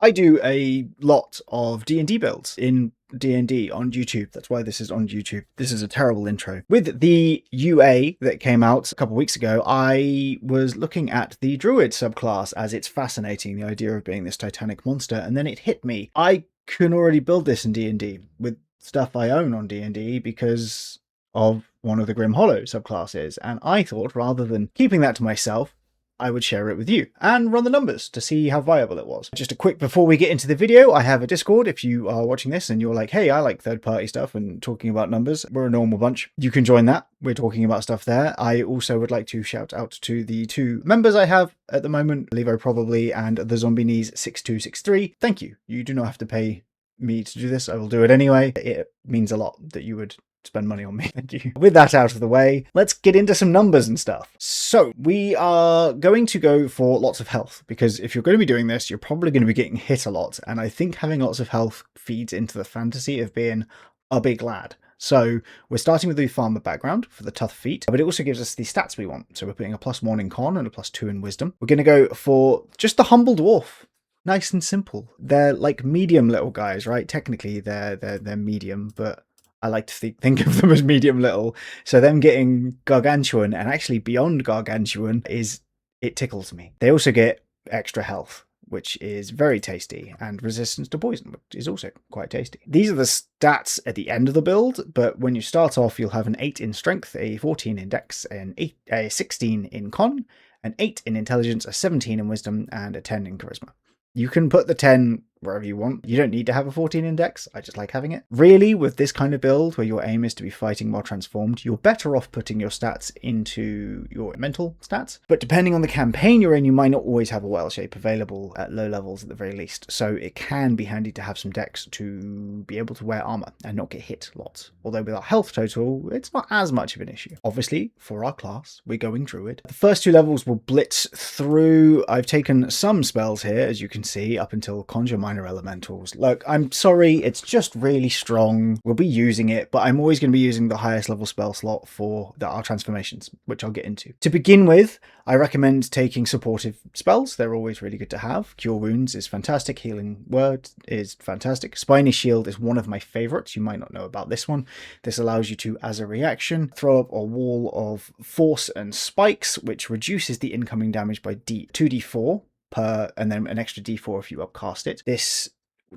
I do a lot of D&D builds in D&D on YouTube. That's why this is on YouTube. This is a terrible intro. With the UA that came out a couple of weeks ago, I was looking at the Druid subclass as it's fascinating, the idea of being this titanic monster, and then it hit me. I can already build this in D&D with stuff I own on D&D because of one of the Grim Hollow subclasses, and I thought rather than keeping that to myself, I would share it with you and run the numbers to see how viable it was. Just a quick before we get into the video, I have a Discord. If you are watching this and you're like, hey, I like third-party stuff and talking about numbers, we're a normal bunch. You can join that. We're talking about stuff there. I also would like to shout out to the two members I have at the moment, Levo Probably and the Zombie Knees 6263. Thank you. You do not have to pay me to do this. I will do it anyway. It means a lot that you would spend money on me. Thank you. With that out of the way, let's get into some numbers and stuff. So we are going to go for lots of health, because if you're going to be doing this, you're probably going to be getting hit a lot. And I think having lots of health feeds into the fantasy of being a big lad. So we're starting with the farmer background for the tough feat, but it also gives us the stats we want. So we're putting a +1 in con and a +2 in wisdom. We're going to go for just the humble dwarf. Nice and simple. They're like medium little guys, right? Technically they're medium, but I like to think of them as medium little. So them getting gargantuan and actually beyond gargantuan it tickles me. They also get extra health, which is very tasty, and resistance to poison, which is also quite tasty. These are the stats at the end of the build, but when you start off, you'll have an 8 in strength, a 14 in dex, a 16 in con, an 8 in intelligence, a 17 in wisdom, and a 10 in charisma. You can put the 10 wherever you want. You don't need to have a 14 index. I just like having it. Really, with this kind of build where your aim is to be fighting while transformed, you're better off putting your stats into your mental stats. But depending on the campaign you're in, you might not always have a wild shape available at low levels at the very least. So it can be handy to have some dex to be able to wear armor and not get hit lots. Although with our health total, it's not as much of an issue. Obviously, for our class, we're going Druid. The first 2 levels will blitz through. I've taken some spells here, as you can see, up until Conjure Minor Elementals. Look, I'm sorry, it's just really strong. We'll be using it, but I'm always going to be using the highest level spell slot for our transformations, which I'll get into. To begin with, I recommend taking supportive spells. They're always really good to have. Cure Wounds is fantastic. Healing Word is fantastic. Spiny Shield is one of my favorites. You might not know about this one. This allows you to, as a reaction, throw up a wall of force and spikes, which reduces the incoming damage by 2d4 per, and then an extra d4 if you upcast it. This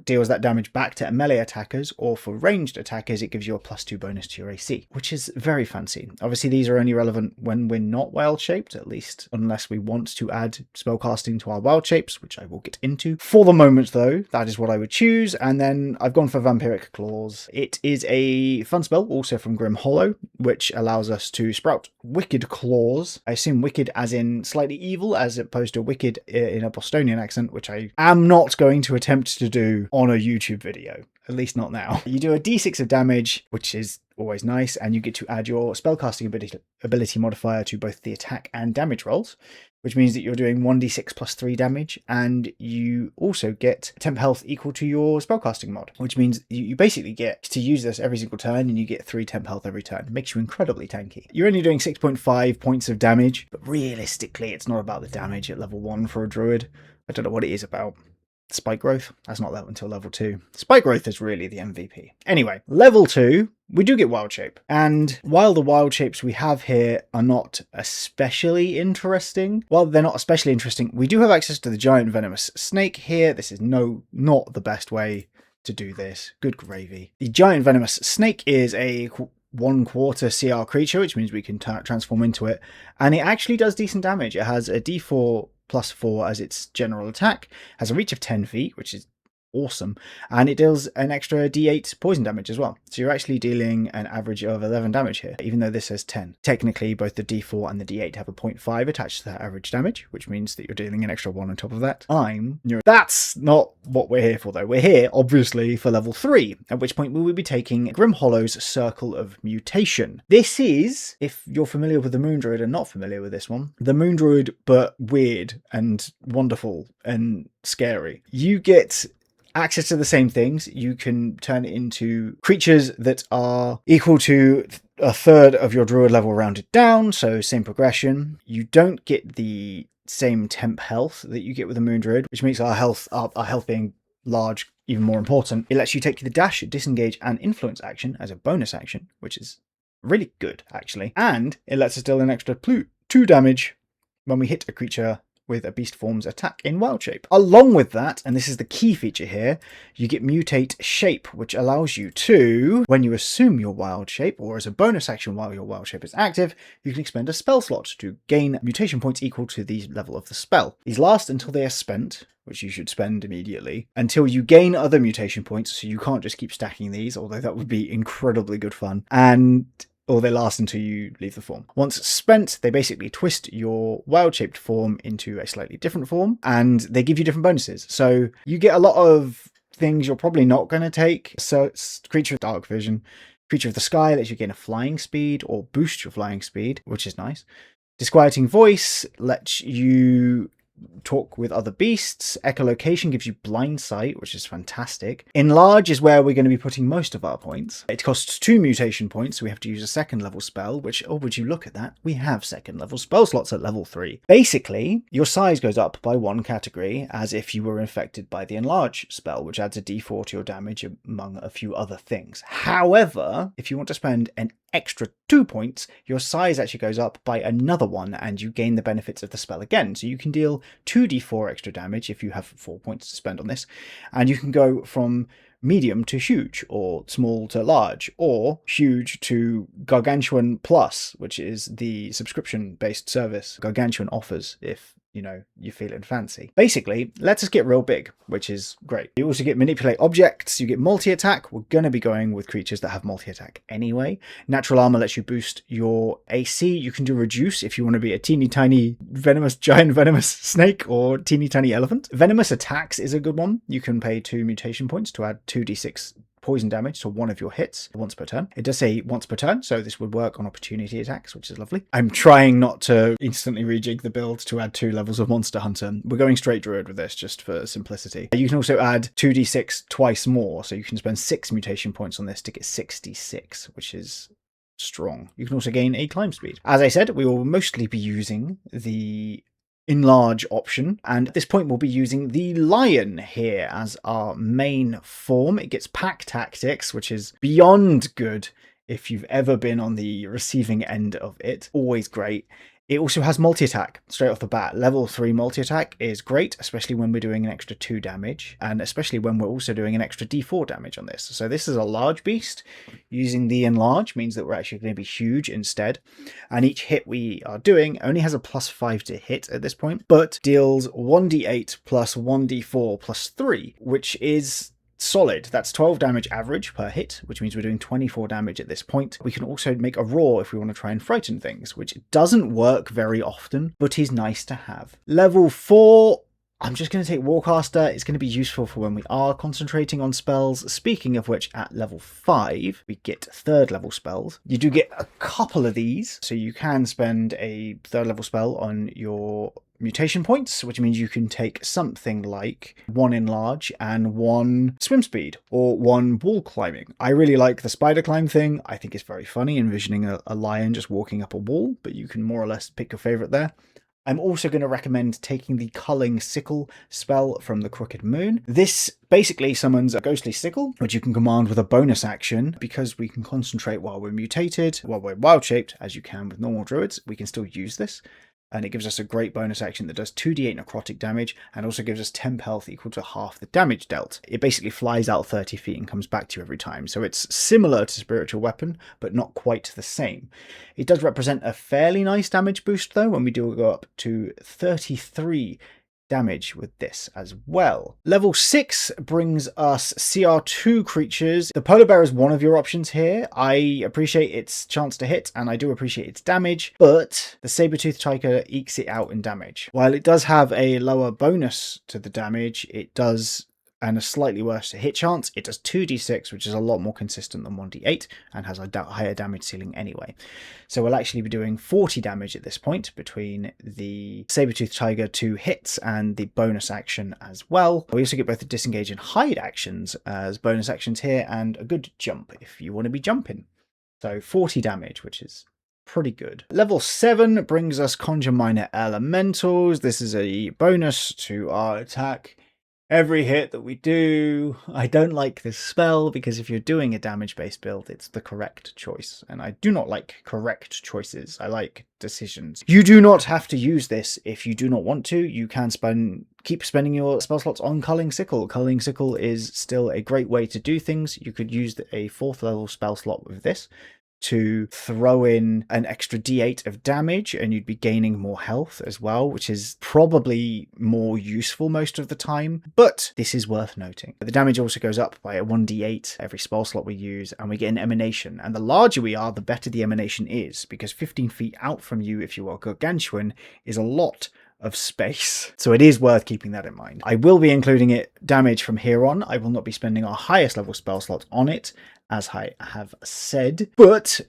deals that damage back to melee attackers, or for ranged attackers it gives you a +2 bonus to your AC, which is very fancy. Obviously these are only relevant when we're not wild shaped, at least unless we want to add spellcasting to our wild shapes, which I will get into. For the moment though, that is what I would choose. And then I've gone for Vampiric Claws. It is a fun spell, also from Grim Hollow, which allows us to sprout Wicked Claws. I assume wicked as in slightly evil, as opposed to wicked in a Bostonian accent, which I am not going to attempt to do on a YouTube video, at least not now. You do a d6 of damage, which is always nice, and you get to add your spellcasting ability modifier to both the attack and damage rolls, which means that you're doing 1d6 +3 damage, and you also get temp health equal to your spellcasting mod, which means you basically get to use this every single turn, and you get 3 temp health every turn. It makes you incredibly tanky. You're only doing 6.5 points of damage, but realistically it's not about the damage at level 1 for a druid. I don't know what it is about. Spike growth, that's not that until level 2. Spike growth is really the MVP. Anyway, level 2, we do get wild shape. And while the wild shapes we have here are not especially interesting, while they're not especially interesting, we do have access to the giant venomous snake here. This is not the best way to do this. Good gravy. The giant venomous snake is a 1/4 CR creature, which means we can transform into it. And it actually does decent damage. It has a d4 +4 as its general attack, has a reach of 10 feet, which is awesome, and it deals an extra d8 poison damage as well. So you're actually dealing an average of 11 damage here, even though this says 10. Technically, both the d4 and the d8 have a 0.5 attached to that average damage, which means that you're dealing an extra 1 on top of that. That's not what we're here for, though. We're here, obviously, for level 3, at which point we will be taking Grim Hollow's Circle of Mutation. This is, if you're familiar with the Moon Druid and not familiar with this one, the Moon Druid, but weird and wonderful and scary. You get access to the same things. You can turn it into creatures that are equal to a third of your druid level rounded down, so same progression. You don't get the same temp health that you get with the Moon Druid, which makes our health being large even more important. It lets you take the dash, disengage, and influence action as a bonus action, which is really good, actually. And it lets us deal an extra 2 damage when we hit a creature with a beast form's attack in wild shape. Along with that, and this is the key feature here, you get mutate shape, which allows you to, when you assume your wild shape, or as a bonus action while your wild shape is active, you can expend a spell slot to gain mutation points equal to the level of the spell. These last until they are spent, which you should spend immediately, until you gain other mutation points, so you can't just keep stacking these, although that would be incredibly good fun. Or they last until you leave the form. Once spent, they basically twist your wild-shaped form into a slightly different form, and they give you different bonuses. So you get a lot of things you're probably not going to take. So it's Creature of Dark Vision. Creature of the Sky lets you gain a flying speed or boost your flying speed, which is nice. Disquieting Voice lets you talk with other beasts. Echolocation gives you blind sight, which is fantastic. Enlarge is where we're going to be putting most of our points. It costs 2 mutation points, so we have to use a second level spell, which, oh, would you look at that? We have second level spell slots at level 3. Basically, your size goes up by 1 category, as if you were infected by the Enlarge spell, which adds a d4 to your damage, among a few other things. However, if you want to spend an extra 2 points, your size actually goes up by another 1, and you gain the benefits of the spell again. So you can deal 2d4 extra damage if you have 4 points to spend on this, and you can go from medium to huge, or small to large, or huge to gargantuan plus, which is the subscription-based service Gargantuan offers if you're feeling fancy. Basically, lets us get real big, which is great. You also get manipulate objects, you get multi-attack. We're going to be going with creatures that have multi-attack anyway. Natural armor lets you boost your AC. You can do reduce if you want to be a teeny tiny giant venomous snake or teeny tiny elephant. Venomous attacks is a good one. You can pay 2 mutation points to add 2d6 poison damage to one of your hits once per turn. It does say once per turn, so this would work on opportunity attacks, which is lovely. I'm trying not to instantly rejig the build to add 2 levels of Monster Hunter. We're going straight Druid with this, just for simplicity. You can also add 2d6 twice more, so you can spend 6 mutation points on this to get 66, which is strong. You can also gain a climb speed. As I said, we will mostly be using the Enlarge option, and at this point we'll be using the Lion here as our main form. It gets pack tactics, which is beyond good if you've ever been on the receiving end of it. Always great. It also has multi-attack straight off the bat. Level 3 multi-attack is great, especially when we're doing an extra 2 damage, and especially when we're also doing an extra d4 damage on this. So this is a large beast. Using the Enlarge means that we're actually going to be huge instead, and each hit we are doing only has a +5 to hit at this point, but deals 1d8 plus 1d4 plus 3, which is solid. That's 12 damage average per hit, which means we're doing 24 damage at this point. We can also make a roar if we want to try and frighten things, which doesn't work very often, but is nice to have. Level 4, I'm just going to take Warcaster. It's going to be useful for when we are concentrating on spells. Speaking of which, at level 5, we get 3rd level spells. You do get a couple of these, so you can spend a 3rd level spell on your mutation points, which means you can take something like 1 Enlarge and 1 Swim Speed, or 1 Wall Climbing. I really like the spider climb thing. I think it's very funny envisioning a lion just walking up a wall, but you can more or less pick your favourite there. I'm also going to recommend taking the Culling Sickle spell from the Crooked Moon. This basically summons a ghostly sickle, which you can command with a bonus action. Because we can concentrate while we're mutated, while we're wild-shaped, as you can with normal druids, we can still use this. And it gives us a great bonus action that does 2d8 necrotic damage, and also gives us temp health equal to half the damage dealt. It basically flies out 30 feet and comes back to you every time, so it's similar to Spiritual Weapon, but not quite the same. It does represent a fairly nice damage boost, though, when we do go up to 33 damage with this as well. Level 6 brings us CR2 creatures. The Polar Bear is one of your options here. I appreciate its chance to hit, and I do appreciate its damage, but the Saber-Tooth Tiger ekes it out in damage. While it does have a lower bonus to the damage, it does, and a slightly worse hit chance, it does 2d6, which is a lot more consistent than 1d8, and has a higher damage ceiling anyway. So we'll actually be doing 40 damage at this point between the Saber-Tooth Tiger 2 hits and the bonus action as well. We also get both the Disengage and Hide actions as bonus actions here, and a good jump if you want to be jumping. So 40 damage, which is pretty good. Level 7 brings us Conjure Minor Elementals. This is a bonus to our attack. Every hit that we do, I don't like this spell because if you're doing a damage-based build, it's the correct choice. And I do not like correct choices. I like decisions. You do not have to use this if you do not want to. You can keep spending your spell slots on Culling Sickle. Culling Sickle is still a great way to do things. You could use a 4th level spell slot with this to throw in an extra d8 of damage, and you'd be gaining more health as well, which is probably more useful most of the time, but this is worth noting. The damage also goes up by a 1d8 every spell slot we use, and we get an emanation, and the larger we are, the better the emanation is, because 15 feet out from you, if you are gargantuan, is a lot of space. So it is worth keeping that in mind. I will be including it damage from here on. I will not be spending our highest level spell slot on it, as I have said, but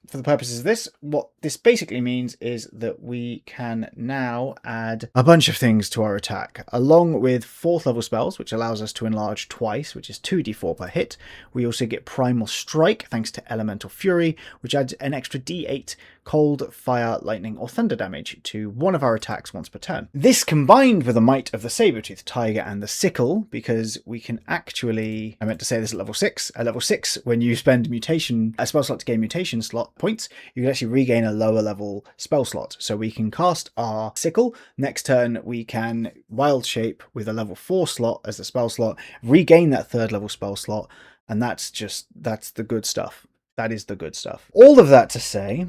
for the purposes of this, what this basically means is that we can now add a bunch of things to our attack, along with 4th level spells, which allows us to enlarge twice, which is 2d4 per hit. We also get Primal Strike, thanks to Elemental Fury, which adds an extra d8 cold, fire, lightning, or thunder damage to one of our attacks once per turn. This combined with the might of the Saber-Toothed Tiger and the Sickle, because we can actually, I meant to say this at level 6, at level 6, when you spend a spell slot to gain mutation slot points, you can actually regain a lower level spell slot. So we can cast our Sickle, next turn we can Wild Shape with a level 4 slot as the spell slot, regain that 3rd level spell slot, and that's the good stuff. That is the good stuff. All of that to say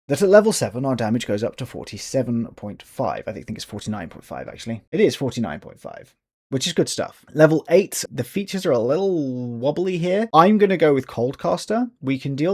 that at level 7, our damage goes up to 47.5. I think it's 49.5, actually. It is 49.5, which is good stuff. Level 8, the features are a little wobbly here. I'm going to go with Coldcaster. We can do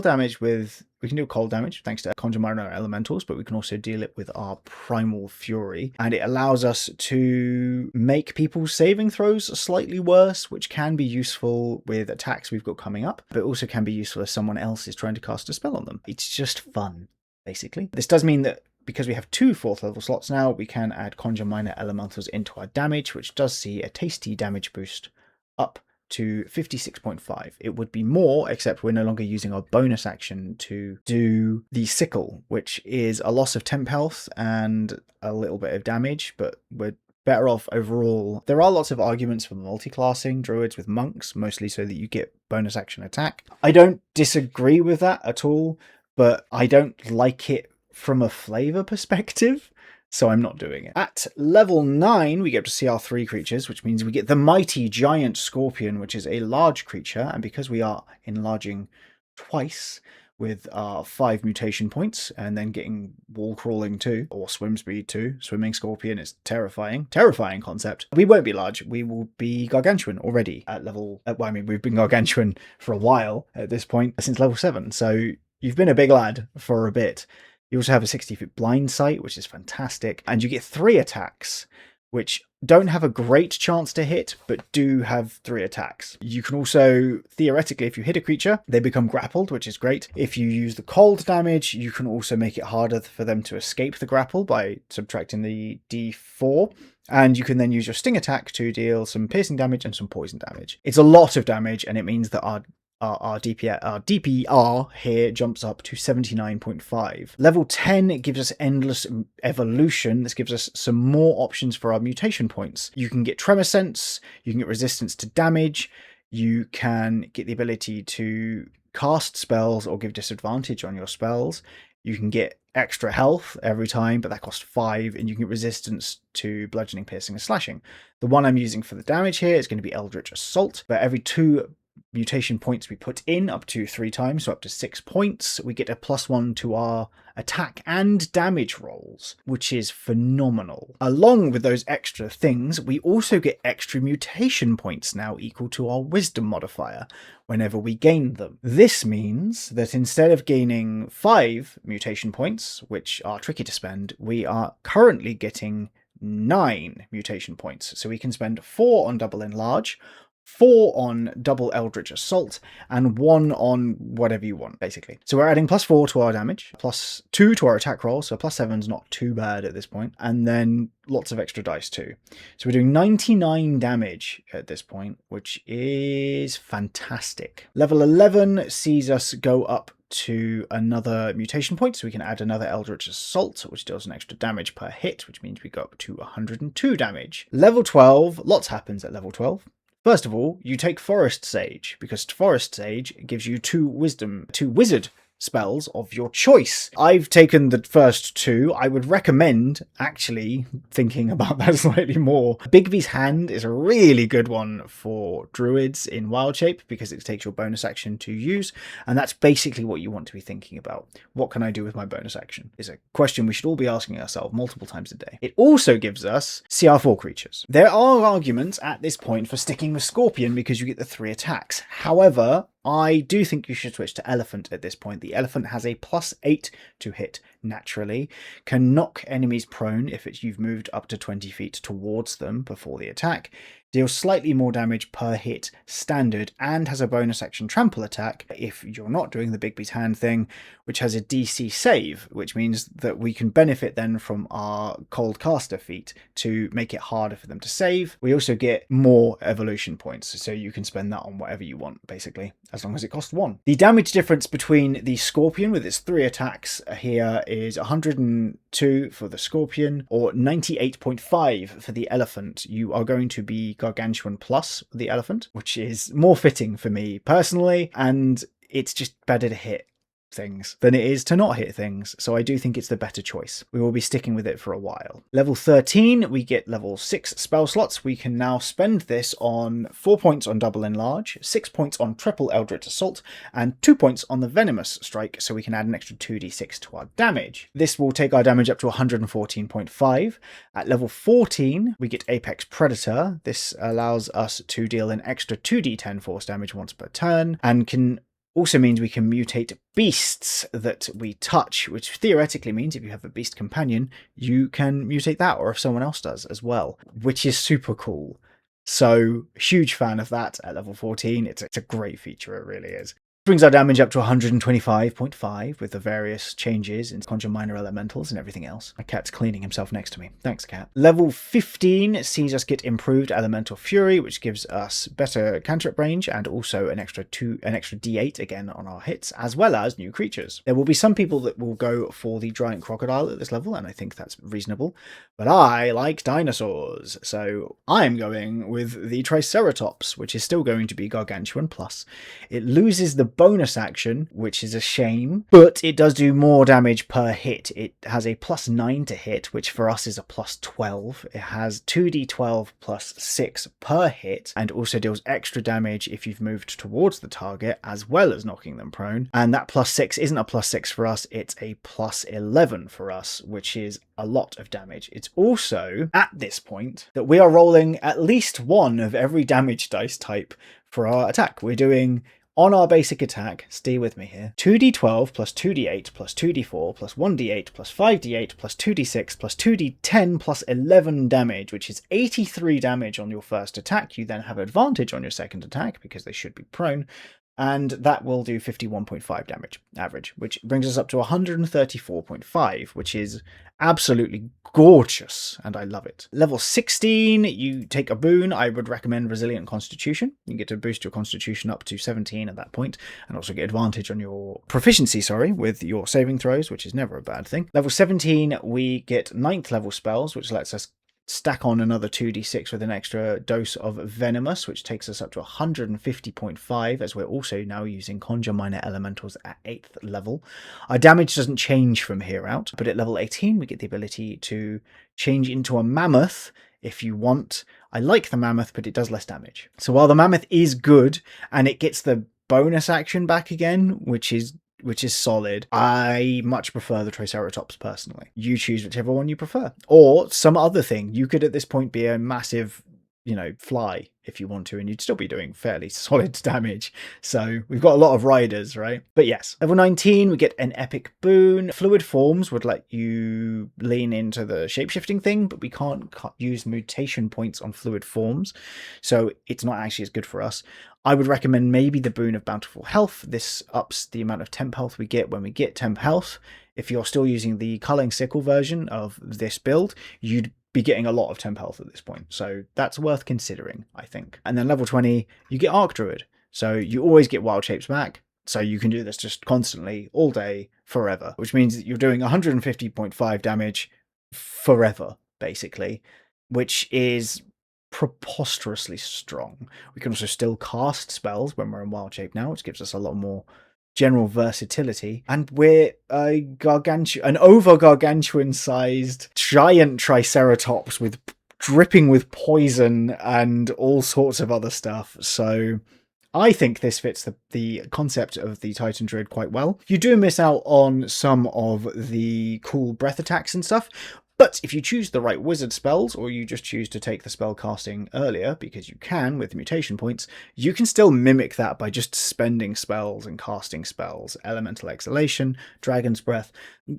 cold damage thanks to Conjure Minor Elementals, but we can also deal it with our Primal Fury. And it allows us to make people's saving throws slightly worse, which can be useful with attacks we've got coming up, but also can be useful if someone else is trying to cast a spell on them. It's just fun, basically. This does mean that because we have 2 4th level slots now, we can add Conjure Minor Elementals into our damage, which does see a tasty damage boost up to 56.5. It would be more, except we're no longer using our bonus action to do the Sickle, which is a loss of temp health and a little bit of damage, but we're better off overall. There are lots of arguments for multi-classing druids with monks, mostly so that you get bonus action attack. I don't disagree with that at all, but I don't like it from a flavor perspective, so I'm not doing it. At level 9, we get to see our 3 creatures, which means we get the Mighty Giant Scorpion, which is a large creature, and because we are enlarging twice with our 5 mutation points, and then getting wall crawling too, or swim speed too, swimming scorpion is terrifying concept. We won't be large, we will be gargantuan already at level, well, I mean, we've been gargantuan for a while at this point, since level 7, so you've been a big lad for a bit. You also have a 60-foot blind sight, which is fantastic. And you get 3 attacks, which don't have a great chance to hit, but do have 3 attacks. You can also, theoretically, if you hit a creature, they become grappled, which is great. If you use the cold damage, you can also make it harder for them to escape the grapple by subtracting the d4. And you can then use your sting attack to deal some piercing damage and some poison damage. It's a lot of damage, and it means that our DPR here jumps up to 79.5. Level 10, it gives us endless evolution. This gives us some more options for our mutation points. You can get Tremor Sense, you can get resistance to damage, you can get the ability to cast spells or give disadvantage on your spells. You can get extra health every time, but that costs 5, and you can get resistance to bludgeoning, piercing, and slashing. The one I'm using for the damage here is going to be Eldritch Assault, but every 2 mutation points we put in, up to 3 times, so up to 6 points, we get a +1 to our attack and damage rolls, which is phenomenal. Along with those extra things, we also get extra mutation points now equal to our wisdom modifier whenever we gain them. This means that instead of gaining 5 mutation points, which are tricky to spend, we are currently getting 9 mutation points. So we can spend 4 on double enlarge, 4 on double Eldritch Assault, and 1 on whatever you want, basically. So we're adding +4 to our damage, +2 to our attack roll, so +7's not too bad at this point, and then lots of extra dice too. So we're doing 99 damage at this point, which is fantastic. Level 11 sees us go up to another mutation point, so we can add another Eldritch Assault, which deals an extra damage per hit, which means we go up to 102 damage. Level 12, lots happens at level 12. First of all, you take Forest Sage, because Forest Sage gives you 2 wizard spells of your choice. I've taken the first 2. I would recommend actually thinking about that slightly more. Bigby's Hand is a really good one for druids in wild shape because it takes your bonus action to use, and that's basically what you want to be thinking about. What can I do with my bonus action? Is a question we should all be asking ourselves multiple times a day. It also gives us CR4 creatures. There are arguments at this point for sticking with Scorpion because you get the 3 attacks. However, I do think you should switch to Elephant at this point. The Elephant has a +8 to hit naturally, can knock enemies prone if you've moved up to 20 feet towards them before the attack, deals slightly more damage per hit standard, and has a bonus action trample attack if you're not doing the Bigby's Hand thing, which has a DC save, which means that we can benefit then from our Cold Caster feat to make it harder for them to save. We also get more evolution points, so you can spend that on whatever you want, basically, as long as it costs 1. The damage difference between the Scorpion with its 3 attacks here is 102 for the Scorpion, or 98.5 for the Elephant. You are going to be Gargantuan plus the Elephant, which is more fitting for me personally, and it's just better to hit things than it is to not hit things, so I do think it's the better choice. We will be sticking with it for a while. Level 13, we get level 6 spell slots. We can now spend this on 4 points on Double Enlarge, 6 points on Triple Eldritch Assault, and 2 points on the Venomous Strike, so we can add an extra 2d6 to our damage. This will take our damage up to 114.5. At level 14, we get Apex Predator. This allows us to deal an extra 2d10 force damage once per turn, and also means we can mutate beasts that we touch, which theoretically means if you have a beast companion, you can mutate that, or if someone else does as well, which is super cool. So, huge fan of that at level 14. It's a great feature, it really is. Brings our damage up to 125.5 with the various changes in Conjure Minor Elementals and everything else. My cat's cleaning himself next to me. Thanks, cat. Level 15 sees us get improved Elemental Fury, which gives us better cantrip range and also an extra D8 again on our hits, as well as new creatures. There will be some people that will go for the Giant Crocodile at this level, and I think that's reasonable. But I like dinosaurs, so I'm going with the Triceratops, which is still going to be Gargantuan plus. It loses the bonus action, which is a shame, but it does do more damage per hit. It has a +9 to hit, which for us is a +12. It has 2d12 +6 per hit, and also deals extra damage if you've moved towards the target, as well as knocking them prone. And that +6 isn't a +6 for us, it's a +11 for us, which is a lot of damage. It's also, at this point, that we are rolling at least one of every damage dice type for our attack. We're doing, on our basic attack, stay with me here, 2d12 plus 2d8 plus 2d4 plus 1d8 plus 5d8 plus 2d6 plus 2d10 plus 11 damage, which is 83 damage on your first attack. You then have advantage on your second attack because they should be prone, and that will do 51.5 damage average, which brings us up to 134.5, which is absolutely gorgeous, and I love it. Level 16, you take a boon. I would recommend Resilient Constitution. You get to boost your Constitution up to 17 at that point, and also get advantage on your proficiency, with your saving throws, which is never a bad thing. Level 17, we get 9th level spells, which lets us stack on another 2d6 with an extra dose of Venomous, which takes us up to 150.5, as we're also now using Conjure Minor Elementals at 8th level. Our damage doesn't change from here out, but at level 18 we get the ability to change into a Mammoth if you want. I like the Mammoth, but it does less damage. So while the Mammoth is good, and it gets the bonus action back again, which is solid, I much prefer the Triceratops personally. You choose whichever one you prefer. Or some other thing. You could at this point be a massive fly if you want to, and you'd still be doing fairly solid damage. So we've got a lot of riders, right? But yes, level 19, we get an epic boon. Fluid forms would let you lean into the shapeshifting thing, but we can't use mutation points on fluid forms, so it's not actually as good for us. I would recommend maybe the boon of bountiful health. This ups the amount of temp health we get when we get temp health. If you're still using the culling sickle version of this build, you'd be getting a lot of temp health at this point. So that's worth considering, I think. And then level 20, you get Arc Druid. So you always get wild shapes back. So you can do this just constantly, all day, forever, which means that you're doing 150.5 damage forever, basically, which is preposterously strong. We can also still cast spells when we're in wild shape now, which gives us a lot more general versatility, and we're an over gargantuan sized giant triceratops with dripping with poison and all sorts of other stuff. So I think this fits the concept of the Titan Druid quite well. You do miss out on some of the cool breath attacks and stuff, but if you choose the right wizard spells, or you just choose to take the spell casting earlier, because you can with mutation points, you can still mimic that by just spending spells and casting spells. Elemental Exhalation, Dragon's Breath,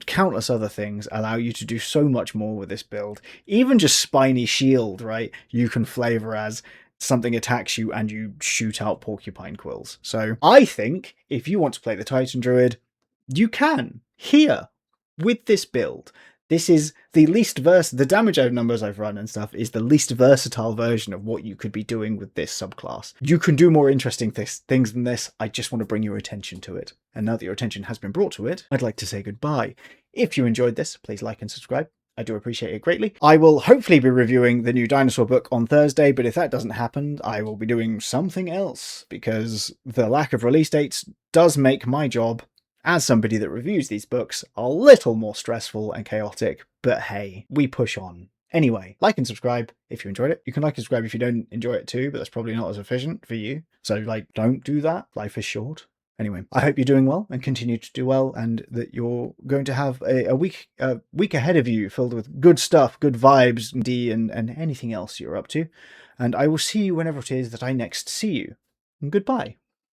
countless other things allow you to do so much more with this build. Even just Spiny Shield, right? You can flavor as something attacks you and you shoot out porcupine quills. So I think if you want to play the Titan Druid, you can. Here, with this build. This is the least the damage numbers I've run and stuff is the least versatile version of what you could be doing with this subclass. You can do more interesting things than this. I just want to bring your attention to it. And now that your attention has been brought to it, I'd like to say goodbye. If you enjoyed this, please like and subscribe. I do appreciate it greatly. I will hopefully be reviewing the new dinosaur book on Thursday, but if that doesn't happen, I will be doing something else, because the lack of release dates does make my job as somebody that reviews these books a little more stressful and chaotic, but hey, we push on. Anyway, like and subscribe if you enjoyed it. You can like and subscribe if you don't enjoy it too, but that's probably not as efficient for you. So, don't do that. Life is short. Anyway, I hope you're doing well and continue to do well, and that you're going to have a week ahead of you filled with good stuff, good vibes, and anything else you're up to. And I will see you whenever it is that I next see you. And goodbye.